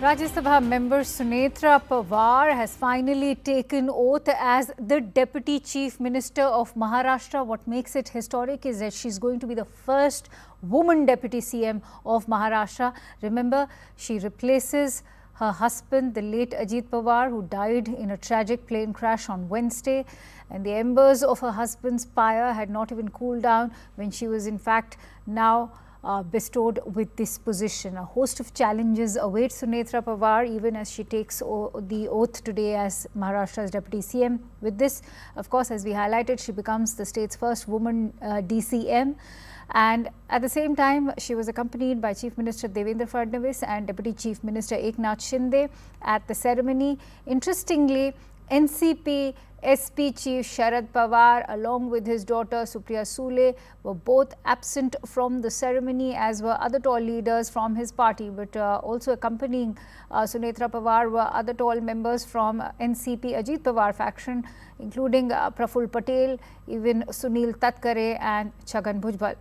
Rajya Sabha member Sunetra Pawar has finally taken oath as the Deputy Chief Minister of Maharashtra. What makes it historic is that she's going to be the first woman Deputy CM of Maharashtra. Remember, she replaces her husband, the late Ajit Pawar, who died in a tragic plane crash on Wednesday. And the embers of her husband's pyre had not even cooled down when she was in fact now bestowed with this position. A host of challenges await Sunetra Pawar even as she takes the oath today as Maharashtra's Deputy CM. With this, of course, as we highlighted, she becomes the state's first woman DCM. And at the same time, she was accompanied by Chief Minister Devendra Fadnavis and Deputy Chief Minister Eknath Shinde at the ceremony. Interestingly, NCP SP Chief Sharad Pawar along with his daughter Supriya Sule were both absent from the ceremony, as were other tall leaders from his party. But also accompanying Sunetra Pawar were other tall members from NCP Ajit Pawar faction, including Praful Patel, even Sunil Tatkare and Chhagan Bhujbal.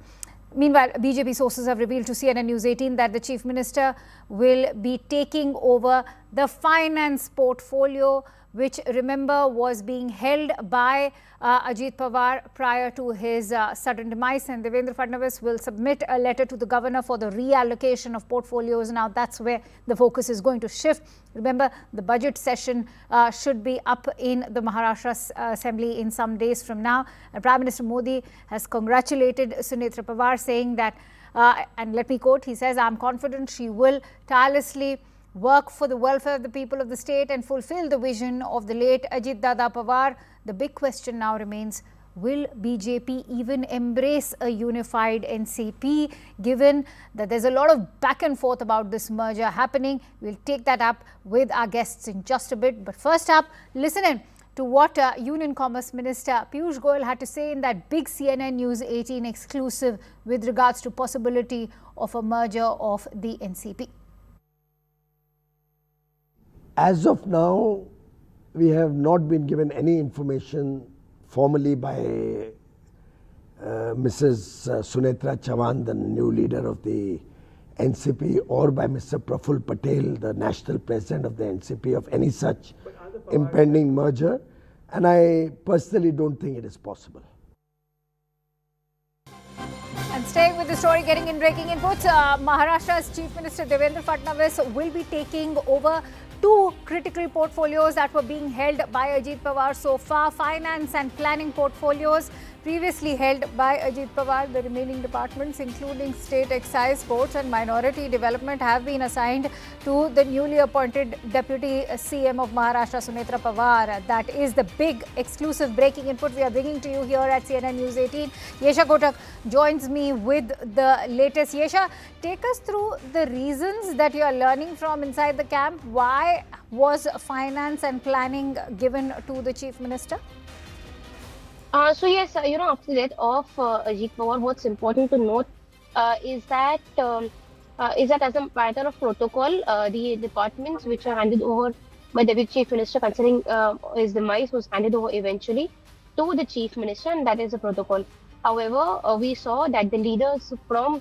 Meanwhile, BJP sources have revealed to CNN News 18 that the Chief Minister will be taking over the finance portfolio, which, remember, was being held by Ajit Pawar prior to his sudden demise. And Devendra Fadnavis will submit a letter to the governor for the reallocation of portfolios. Now, that's where the focus is going to shift. Remember, the budget session should be up in the Maharashtra Assembly in some days from now. And Prime Minister Modi has congratulated Sunetra Pawar, saying that, and let me quote, he says, "I'm confident she will tirelessly work for the welfare of the people of the state and fulfill the vision of the late Ajit Dada Pawar." The big question now remains, will BJP even embrace a unified NCP, given that there's a lot of back and forth about this merger happening? We'll take that up with our guests in just a bit. But first up, listen in to what Union Commerce Minister Piyush Goyal had to say in that big CNN News 18 exclusive with regards to possibility of a merger of the NCP. As of now, we have not been given any information formally by Mrs. Sunetra Pawar, the new leader of the NCP, or by Mr. Praful Patel, the national president of the NCP, of any such impending merger. And I personally don't think it is possible. And staying with the story, getting in breaking inputs, Maharashtra's Chief Minister Devendra Fadnavis will be taking over two critical portfolios that were being held by Ajit Pawar so far: finance and planning portfolios previously held by Ajit Pawar. The remaining departments, including state excise, sports and minority development, have been assigned to the newly appointed Deputy CM of Maharashtra, Sunetra Pawar. That is the big exclusive breaking input we are bringing to you here at CNN News 18. Yesha Kotak joins me with the latest. Yesha, take us through the reasons that you are learning from inside the camp. Why was finance and planning given to the Chief Minister? So yes, after the death of Ajit Pawar, what's important to note is that as a matter of protocol, the departments which are handed over by the Deputy Chief Minister concerning his demise was handed over eventually to the Chief Minister, and that is a protocol. However, we saw that the leaders from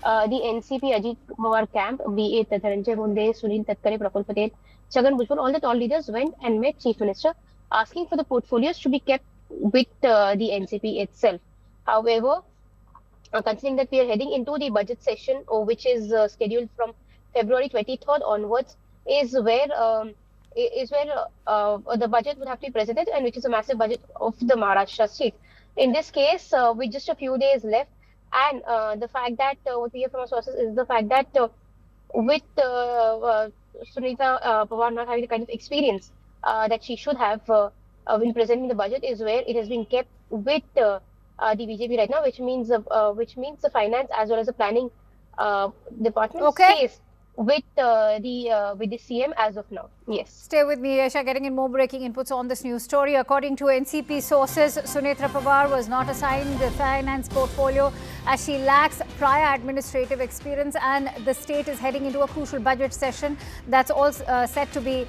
the NCP Ajit Pawar camp, be it Dhananjay Munde, Sunil Tatkare, Praful Patel, Chhagan Bhujbal, all the tall leaders went and met Chief Minister asking for the portfolios to be kept with the NCP itself. However, considering that we are heading into the budget session, which is scheduled from February 23rd onwards, is where the budget would have to be presented, and which is a massive budget of the Maharashtra state. In this case, with just a few days left, and the fact that what we hear from our sources is the fact that with Sunetra Pawar not having the kind of experience that she should have when presenting the budget, is where it has been kept with the BJP right now, which means the finance as well as the planning department stays with the CM as of now. Yes. Stay with me, Yesha, getting in more breaking inputs on this news story. According to NCP sources, Sunetra Pawar was not assigned the finance portfolio as she lacks prior administrative experience, and the state is heading into a crucial budget session that's all set to be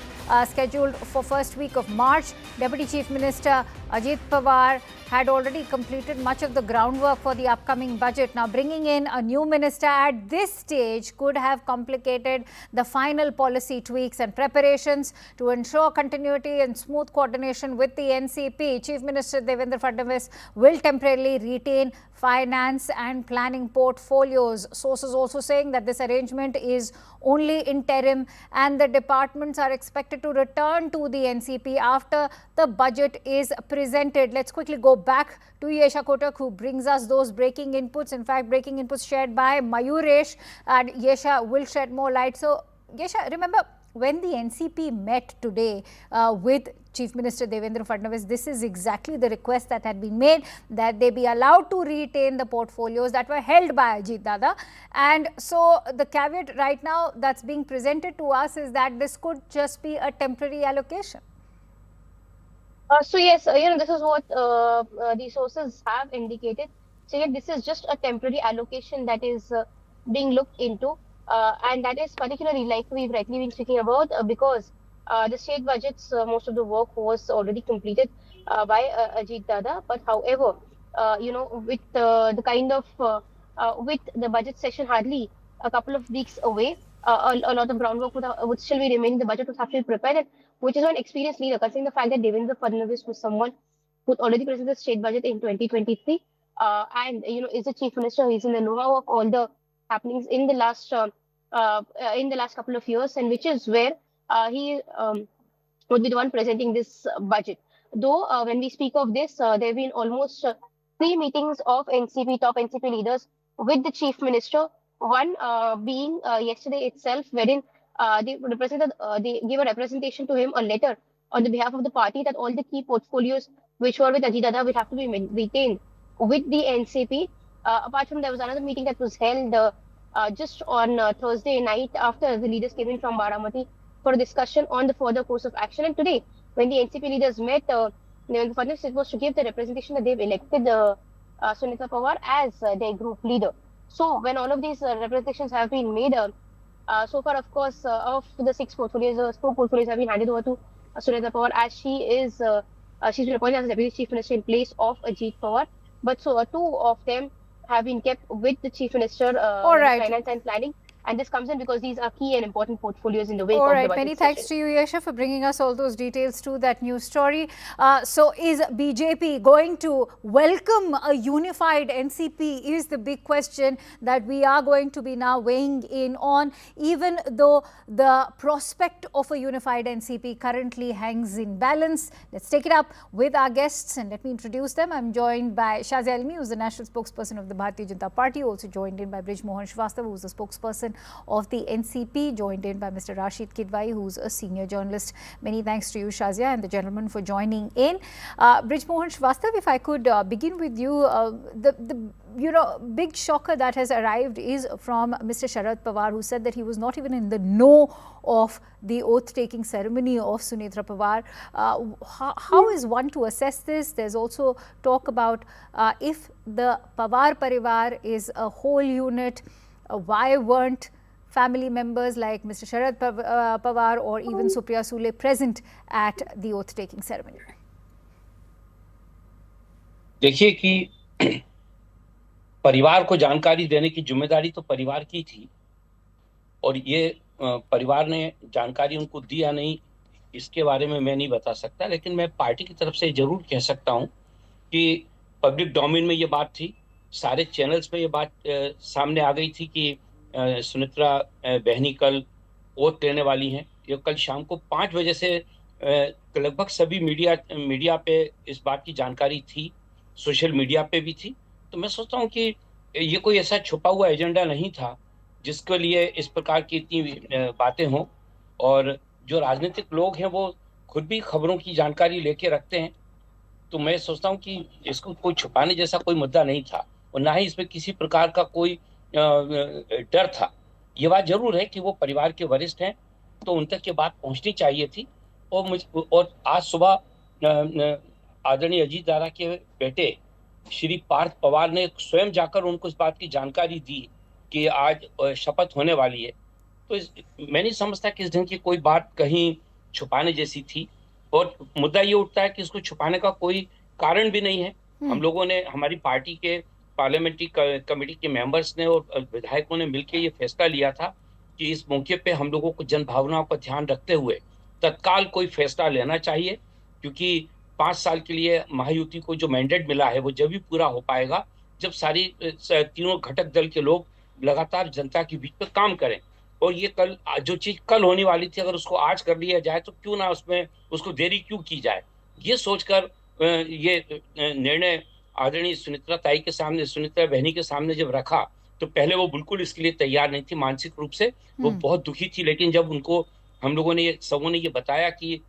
scheduled for first week of March. Deputy Chief Minister Ajit Pawar had already completed much of the groundwork for the upcoming budget. Now, bringing in a new minister at this stage could have complicated the final policy tweaks and preparations to ensure continuity and smooth coordination with the NCP. Chief Minister Devendra Fadnavis will temporarily retain finance and planning portfolios. Sources also saying that this arrangement is only interim and the departments are expected to return to the NCP after the budget is presented. Let's quickly go back to Yesha Kotak, who brings us those breaking inputs. In fact, breaking inputs shared by Mayuresh, and Yesha will shed more light. So, Yesha, remember when the NCP met today with Chief Minister Devendra Fadnavis, this is exactly the request that had been made, that they be allowed to retain the portfolios that were held by Ajit Dada. And so the caveat right now that's being presented to us is that this could just be a temporary allocation. So yes, this is what the sources have indicated. So yeah, this is just a temporary allocation that is being looked into, and that is particularly like we've rightly been speaking about because the state budgets, most of the work was already completed by Ajit Dada. But however, with the kind of with the budget session hardly a couple of weeks away, a lot of groundwork would still be remaining. The budget would have to be prepared, and which is an experienced leader, considering the fact that Devendra Fadnavis was someone who already presented the state budget in 2023, and is the chief minister. He's in the know of all the happenings in the last couple of years, and which is where he would be the one presenting this budget. Though when we speak of this, there have been almost 3 meetings of top NCP leaders with the chief minister. One being yesterday itself, wherein they gave a representation to him, a letter on the behalf of the party, that all the key portfolios which were with Ajit Dada will have to be retained with the NCP. Apart from, there was another meeting that was held just on Thursday night after the leaders came in from Baramati for a discussion on the further course of action. And today, when the NCP leaders met, Devendra Fadnavis was to give the representation that they've elected Sunetra Pawar as their group leader. So when all of these representations have been made, so far, of course, of the 6 portfolios, 4 portfolios have been handed over to Sunetra Pawar, as she's been appointed as the Deputy Chief Minister in place of Ajit Pawar. But so 2 of them have been kept with the Chief Minister, Finance and Planning. And this comes in because these are key and important portfolios in the wake of the budget Many thanks to you, Yesha, for bringing us all those details to that news story. So is BJP going to welcome a unified NCP is the big question that we are going to be now weighing in on, even though the prospect of a unified NCP currently hangs in balance. Let's take it up with our guests, and let me introduce them. I'm joined by Shazia Almi, who's the national spokesperson of the Bharatiya Janata Party, also joined in by Brij Mohan Srivastava, who's the spokesperson of the NCP, joined in by Mr. Rashid Kidwai, who's a senior journalist. Many thanks to you, Shazia, and the gentlemen for joining in. Brij Mohan Srivastava, if I could begin with you, the big shocker that has arrived is from Mr. Sharad Pawar, who said that he was not even in the know of the oath-taking ceremony of Sunetra Pawar. How is one to assess this? There's also talk about if the Pawar Parivar is a whole unit, why weren't family members like Mr. Sharad Pawar or even Supriya Sule present at the oath-taking ceremony? देखिए कि परिवार को जानकारी देने की जिम्मेदारी तो परिवार की थी, और ये परिवार ने जानकारी उनको दी या नहीं, इसके बारे में मैं नहीं बता सकता, लेकिन मैं पार्टी की तरफ से जरूर कह सकता हूं कि पब्लिक डोमेन में ये बात थी, सारे चैनल्स पे ये बात सामने आ गई थी कि सुनेत्रा बहनी कल ओथ लेने वाली हैं। ये कल शाम को 5 बजे से लगभग सभी मीडिया पे इस बात की जानकारी थी, सोशल मीडिया पे भी थी। तो मैं सोचता हूँ कि ये कोई ऐसा छुपा हुआ एजेंडा नहीं था जिसके लिए इस प्रकार की इतनी बातें हों, और जो राजनीतिक लोग हैं वो खुद भी खबरों की जानकारी लेके रखते हैं। तो मैं सोचता हूँ कि इसको कोई छुपाने जैसा कोई मुद्दा नहीं था, और ना ही इसमें किसी प्रकार का कोई डर था। ये बात जरूर है कि वो परिवार के वरिष्ठ हैं, तो उन तक ये बात पहुंचनी चाहिए थी। और आज सुबह आदरणीय अजीत दादा के बेटे श्री पार्थ पवार ने स्वयं जाकर उनको इस बात की जानकारी दी कि आज शपथ होने वाली है। तो मैं नहीं समझता कि इस ढंग की कोई बात कहीं छुपाने जैसी थी, और मुद्दा ये उठता है कि इसको छुपाने का कोई कारण भी नहीं है। हम लोगों ने, हमारी पार्टी के पार्लियामेंट्री कमेटी के मेंबर्स ने और विधायकों ने मिलकर ये फैसला लिया था कि इस मौके पे हम लोगों को जन भावनाओं का ध्यान रखते हुए तत्काल कोई फैसला लेना चाहिए, क्योंकि 5 साल के लिए महायुति को जो मैंडेट मिला है वो जब भी पूरा हो पाएगा जब सारी तीनों घटक दल के लोग लगातार जनता के बीच में काम करें। और ये कल जो चीज कल होने वाली थी, अगर उसको आज कर लिया जाए तो क्यों ना उसमें उसको देरी क्यों की जाए। ये सोचकर ये निर्णय आदरणीय सुनेत्रा ताई के सामने, सुनेत्रा बहनी के सामने जब रखा, तो पहले वो बिल्कुल इसके लिए तैयार नहीं थी, मानसिक रूप से वो बहुत दुखी थी। लेकिन जब उनको हम लोगों ने सबों ने ये बताया कि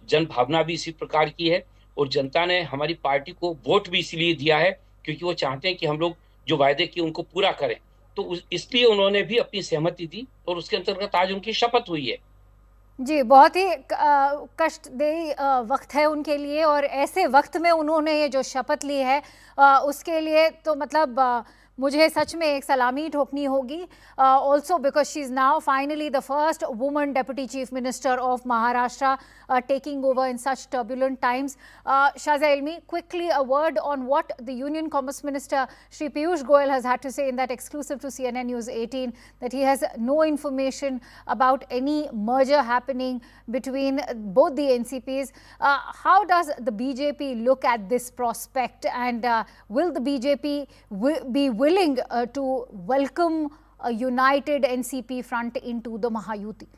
जन भावना भी इसी प्रकार की है और जनता ने हमारी पार्टी को वोट भी इसलिए दिया है क्योंकि वो चाहते हैं कि हम लोग जो वायदे किए उनको पूरा करें, तो इसलिए उन्होंने भी अपनी सहमति दी और उसके अंतर्गत आज उनकी शपथ हुई है। जी, बहुत ही कष्टदेयी वक्त है उनके लिए, और ऐसे वक्त में उन्होंने ये जो शपथ ली है उसके लिए तो मतलब मुझे सच में एक सलामी ठोकनी होगी। Also because she is now finally the first woman deputy chief minister of Maharashtra taking over in such turbulent times. Shazia Ilmi, quickly a word on what the Union Commerce Minister Shri Piyush Goyal has had to say in that exclusive to CNN News 18, that he has no information about any merger happening between both the NCPs. How does the BJP look at this prospect, and will the BJP be willing to welcome a united NCP front into the Mahayuti?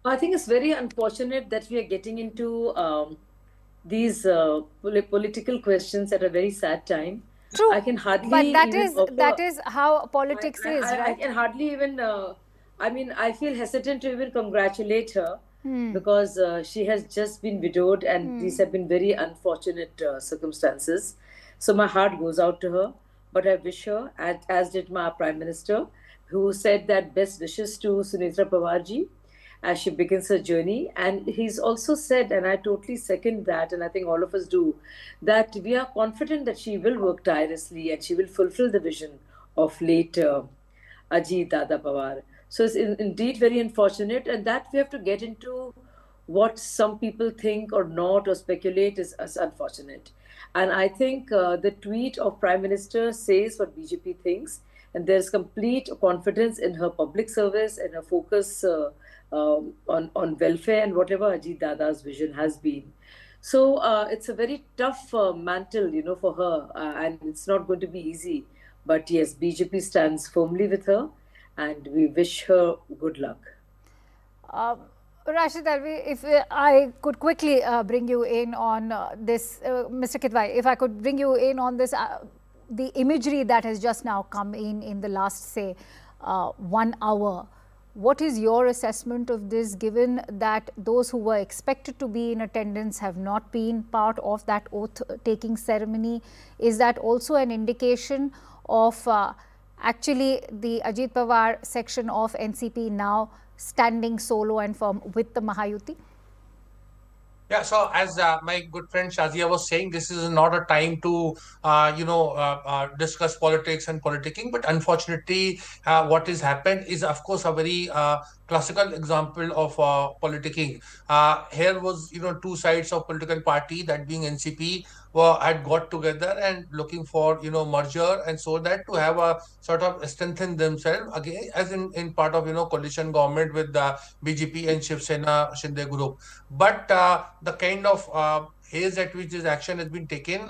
I think it's very unfortunate that we are getting into these political questions at a very sad time. True, I can hardly. But that is how politics is, right? I can hardly even. I mean, I feel hesitant to even congratulate her because she has just been widowed, and these have been very unfortunate circumstances. So my heart goes out to her. But I wish her, as did my Prime Minister, who said that best wishes to Sunetra Pawar ji as she begins her journey. And he's also said, and I totally second that, and I think all of us do, that we are confident that she will work tirelessly and she will fulfill the vision of late Ajit Dada Pawar. So it's indeed very unfortunate, and that we have to get into what some people think or not or speculate is unfortunate. And I think the tweet of Prime Minister says what BJP thinks, and there's complete confidence in her public service and her focus on welfare and whatever Ajit Dada's vision has been. So it's a very tough mantle, for her, and it's not going to be easy. But yes, BJP stands firmly with her, and we wish her good luck. Rashid Alvi, if I could quickly bring you in on this, Mr. Kidwai, if I could bring you in on this, the imagery that has just now come in the last, say, 1 hour. What is your assessment of this, given that those who were expected to be in attendance have not been part of that oath-taking ceremony? Is that also an indication of actually the Ajit Pawar section of NCP now standing solo and firm with the Mahayuti? Yeah, so as my good friend Shazia was saying, this is not a time to, discuss politics and politicking. But unfortunately, what has happened is, of course, a very classical example of politicking. Here was, two sides of political party, that being NCP, had got together and looking for, merger, and so that to have a sort of strengthen themselves again, as in part of, coalition government with the BJP and Shiv Sena Shinde group. But the kind of haze at which this action has been taken,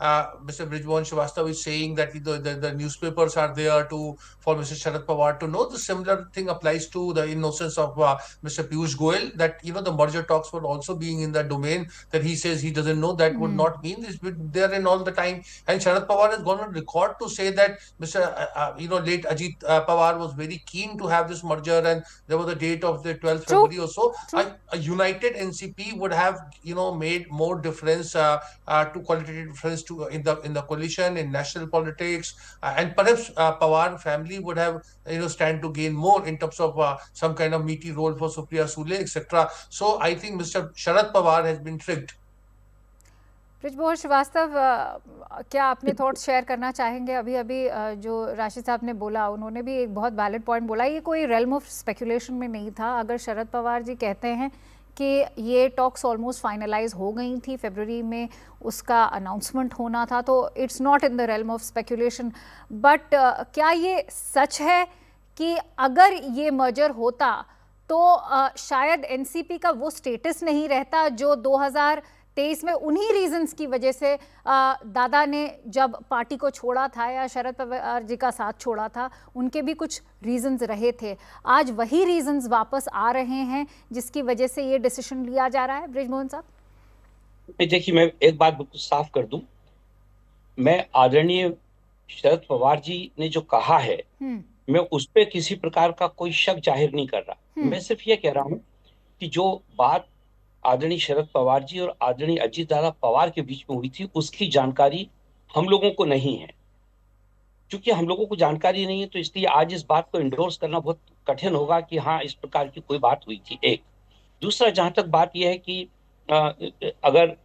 Mr. Brijmohan Srivastava is saying that the newspapers are there for Mr. Sharad Pawar to know. The similar thing applies to the innocence of Mr. Piyush Goyal, that the merger talks were also being in the domain that he says he doesn't know. That would not mean this there in all the time. And Sharad Pawar has gone on record to say that Mr. Late Ajit Pawar was very keen to have this merger, and there was a date of the 12th February or so. A united NCP would have made more difference to qualitative difference to to in the coalition, in national politics, and perhaps Pawar family would have stand to gain more in terms of some kind of meaty role for Supriya Sule, etc. So I think Mr. Sharad Pawar has been tricked. Brijmohan Srivastava, क्या अपने thoughts share करना चाहेंगे? अभी अभी जो राशिद साहब ने बोला, उन्होंने भी एक बहुत वैलिड पॉइंट बोला। ये कोई रेल्म ऑफ स्पेकुलेशन में नहीं था। अगर शरद पवार जी कहते हैं कि ये टॉक्स ऑलमोस्ट फाइनलाइज हो गई थी, फरवरी में उसका अनाउंसमेंट होना था, तो it's not in the realm of speculation. But क्या ये सच है कि अगर ये मर्जर होता तो शायद एनसीपी का वो स्टेटस नहीं रहता जो 2023 में उन्हीं रीजंस की वजह से दादा ने जब पार्टी को छोड़ा था या शरद पवार जी का साथ छोड़ा था, उनके भी कुछ रीजंस रहे थे। आज वही रीजंस वापस आ रहे हैं जिसकी वजह से ये डिसीजन लिया जा रहा है। ब्रिजमोहन साहब, देखिए, मैं एक बात बिल्कुल साफ कर दूं, मैं आदरणीय शरद पवार जी ने जो कहा है, मैं उस पर किसी प्रकार का कोई शक जाहिर नहीं कर रहा। मैं सिर्फ ये कह रहा हूं कि जो बात आदरणीय शरद पवार जी और आदरणीय अजीत दादा पवार के बीच में हुई थी, उसकी जानकारी हम लोगों को नहीं है। क्योंकि हम लोगों को जानकारी नहीं है, तो इसलिए आज इस बात को इंडोर्स करना बहुत कठिन होगा कि हाँ, इस प्रकार की कोई बात हुई थी। एक दूसरा, जहां तक बात यह है कि अगर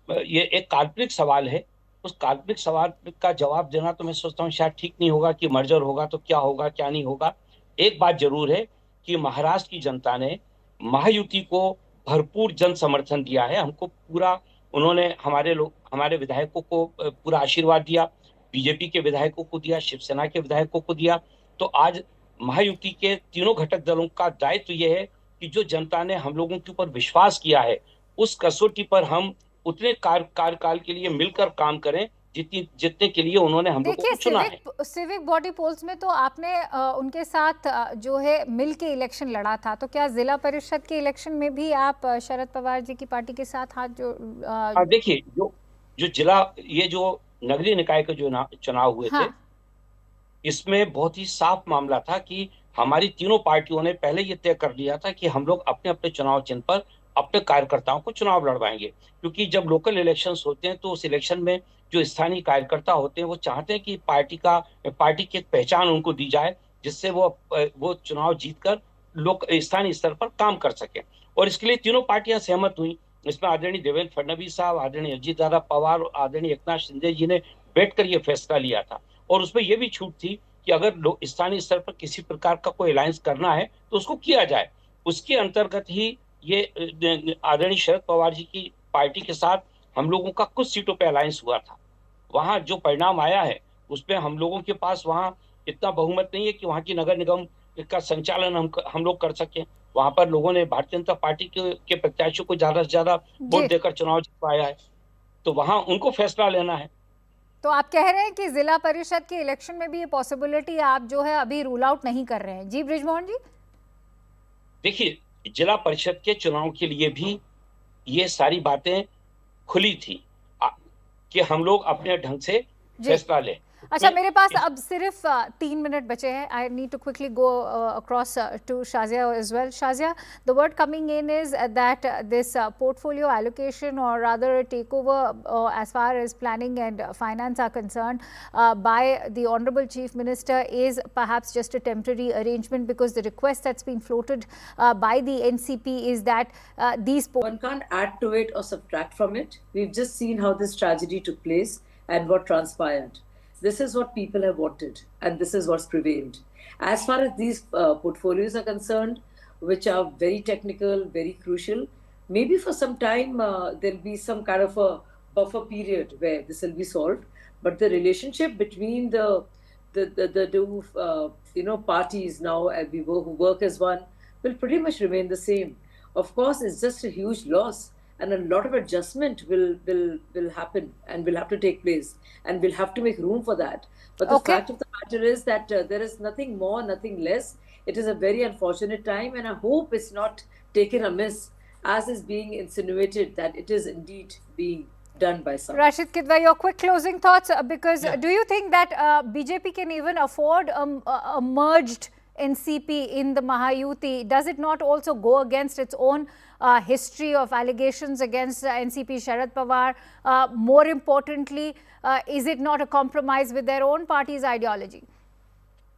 ये एक काल्पनिक सवाल है, उस काल्पनिक सवाल का जवाब देना तो मैं सोचता हूँ शायद ठीक नहीं होगा कि मर्जर होगा तो क्या होगा क्या नहीं होगा। एक बात जरूर है कि महाराष्ट्र की जनता ने महायुति को भरपूर जन समर्थन दिया है। हमको पूरा, उन्होंने हमारे विधायकों को पूरा आशीर्वाद दिया, बीजेपी के विधायकों को दिया, शिवसेना के विधायकों को दिया। तो आज महायुति के तीनों घटक दलों का दायित्व यह है कि जो जनता ने हम लोगों के ऊपर विश्वास किया है, उस कसौटी पर हम उतने कार्यकाल के लिए मिलकर काम करें जितने के लिए उन्होंने हम लोगों को चुना है। सिविक बॉडी पोल्स में तो आपने उनके साथ जो है मिल के इलेक्शन लड़ा था, तो क्या जिला परिषद के इलेक्शन में भी आप शरद पवार जी की पार्टी के साथ हाथ जो देखिए, जो जिला, ये जो नगरीय निकाय के जो चुनाव हुए थे, इसमें बहुत ही साफ मामला था कि हमारी तीनों पार्टियों ने पहले ये तय कर लिया था कि हम लोग अपने अपने चुनाव चिन्ह पर अपने कार्यकर्ताओं को चुनाव लड़वाएंगे। क्योंकि जब लोकल इलेक्शंस होते हैं तो उस इलेक्शन में जो स्थानीय कार्यकर्ता होते हैं वो चाहते हैं कि पार्टी की एक पहचान उनको दी जाए, जिससे वो चुनाव जीतकर स्थानीय स्तर पर काम कर सके। और इसके लिए तीनों पार्टियां सहमत हुई। इसमें आदरणीय देवेंद्र फडणवीस साहब, आदरणीय अजीत दादा पवार और आदरणीय एकनाथ शिंदे जी ने बैठकर ये फैसला लिया था। और उसमें यह भी छूट थी कि अगर स्थानीय स्तर पर किसी प्रकार का कोई अलायंस करना है तो उसको किया जाए। उसके अंतर्गत ही ये आदरणीय शरद पवार जी की पार्टी के साथ हम लोगों का कुछ सीटों पे अलायंस हुआ था। वहां जो परिणाम आया है उसमें हम लोगों के पास वहां इतना बहुमत नहीं है कि वहां की नगर निगम का संचालन हम लोग कर सकें। वहां पर लोगों ने भारतीय जनता पार्टी के प्रत्याशियों को ज्यादा से ज्यादा वोट देकर चुनाव जितवाया है, तो वहां उनको फैसला लेना है। तो आप कह रहे हैं कि जिला परिषद के इलेक्शन में भी ये पॉसिबिलिटी आप जो है अभी रूल आउट नहीं कर रहे हैं? जी ब्रिजमोहन जी, देखिए, जिला परिषद के चुनाव के लिए भी ये सारी बातें खुली थी कि हम लोग अपने ढंग से फैसला लें। अच्छा, मेरे पास अब सिर्फ 3 मिनट बचे हैं। I need to quickly go across to Shazia as well. Shazia, the word coming in is that this portfolio allocation or rather a takeover as far as planning and finance are concerned by the Honorable Chief Minister is perhaps just a temporary arrangement, because the request that's been floated by the NCP is that these... One can't add to it or subtract from it. We've just seen how this tragedy took place and what transpired. This is what people have wanted, and this is what's prevailed. As far as these portfolios are concerned, which are very technical, very crucial, maybe for some time there'll be some kind of a buffer period where this will be solved. But the relationship between the two parties now who work as one will pretty much remain the same. Of course, it's just a huge loss. And a lot of adjustment will happen and will have to take place, and we'll have to make room for that. But the fact of the matter is that there is nothing more, nothing less. It is a very unfortunate time, and I hope it's not taken amiss, as is being insinuated that it is indeed being done by some. Rashid Kidwai, your quick closing thoughts, because do you think that BJP can even afford a merged NCP in the Mahayuti, does it not also go against its own history of allegations against NCP Sharad Pawar? More importantly, is it not a compromise with their own party's ideology?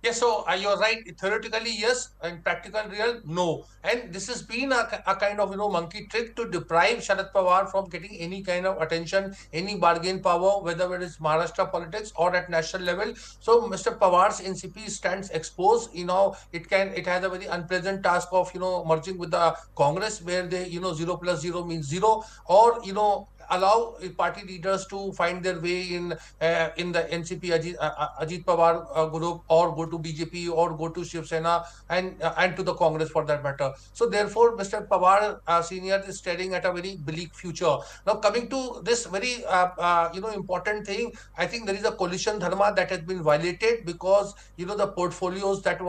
Yes, so you're right. Theoretically, yes, and practical, real, no. And this has been a kind of monkey trick to deprive Sharad Pawar from getting any kind of attention, any bargain power, whether it is Maharashtra politics or at national level. So Mr. Pawar's NCP stands exposed. It has a very unpleasant task of merging with the Congress, where they 0 + 0 means 0, or allow party leaders to find their way in the NCP Ajit Pawar group, or go to BJP, or go to Shiv Sena, and to the Congress for that matter. So therefore, Mr. Pawar Senior is staring at a very bleak future. Now, coming to this very important thing, I think there is a coalition dharma that has been violated, because the portfolios that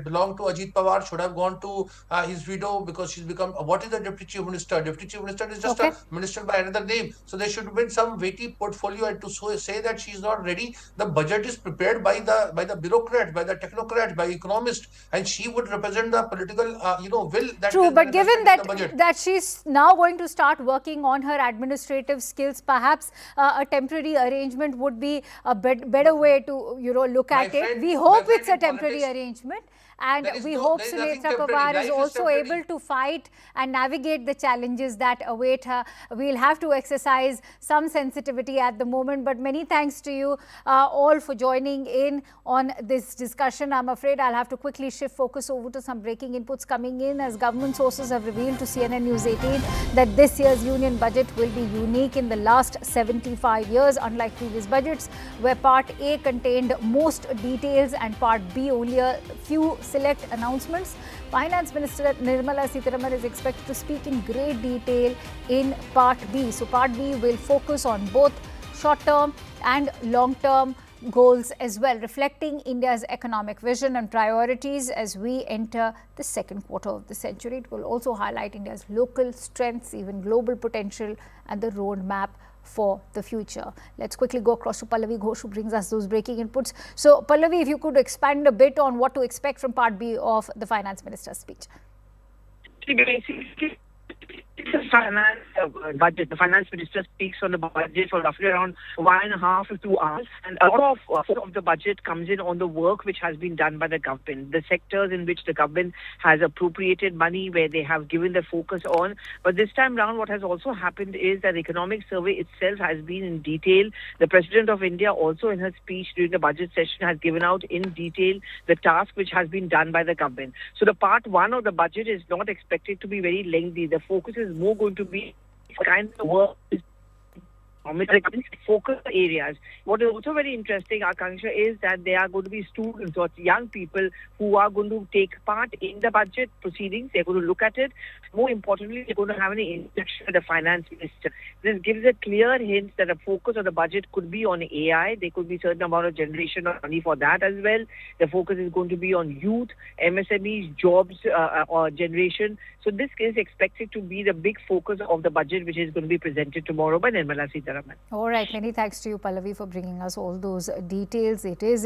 belong to Ajit Pawar should have gone to his widow, because she's become, what is the deputy chief minister? Deputy chief minister is just a minister by another name. So there should have been some weighty portfolio, and to say that she's not ready, the budget is prepared by the bureaucrats, by the technocrats, by economists, and she would represent the political will. True, but given that she's now going to start working on her administrative skills, perhaps a temporary arrangement would be a better way to look at it. We hope it's a temporary arrangement. And we hope Sunetra Pawar is also able to fight and navigate the challenges that await her. We'll have to exercise some sensitivity at the moment, but many thanks to you all for joining in on this discussion. I'm afraid I'll have to quickly shift focus over to some breaking inputs coming in, as government sources have revealed to CNN News 18 that this year's union budget will be unique in the last 75 years, unlike previous budgets, where Part A contained most details and Part B only a few select announcements. Finance Minister Nirmala Sitharaman is expected to speak in great detail in Part B. So Part B will focus on both short-term and long-term goals as well, reflecting India's economic vision and priorities as we enter the second quarter of the century. It will also highlight India's local strengths, even global potential, and the roadmap for the future. Let's quickly go across to Pallavi Ghosh, who brings us those breaking inputs. So Pallavi, if you could expand a bit on what to expect from Part B of the Finance Minister's speech. Basically, it's a finance budget. The finance minister speaks on the budget for roughly around 1.5 to 2 hours, and a lot of the budget comes in on the work which has been done by the government, the sectors in which the government has appropriated money, where they have given the focus on. But this time round, what has also happened is that the economic survey itself has been in detail. The President of India also, in her speech during the budget session, has given out in detail the task which has been done by the government. So the Part 1 of the budget is not expected to be very lengthy. The focus is more going to be kind of work focus areas. What is also very interesting, Akanksha, is that there are going to be students or young people who are going to take part in the budget proceedings. They're going to look at it. More importantly, they're going to have an interaction with the finance minister. This gives a clear hint that the focus of the budget could be on AI. There could be a certain amount of generation of money for that as well. The focus is going to be on youth, MSMEs, jobs or generation. So this is expected to be the big focus of the budget, which is going to be presented tomorrow by Nirmala Sitharaman. All right. Many thanks to you, Pallavi, for bringing us all those details. It is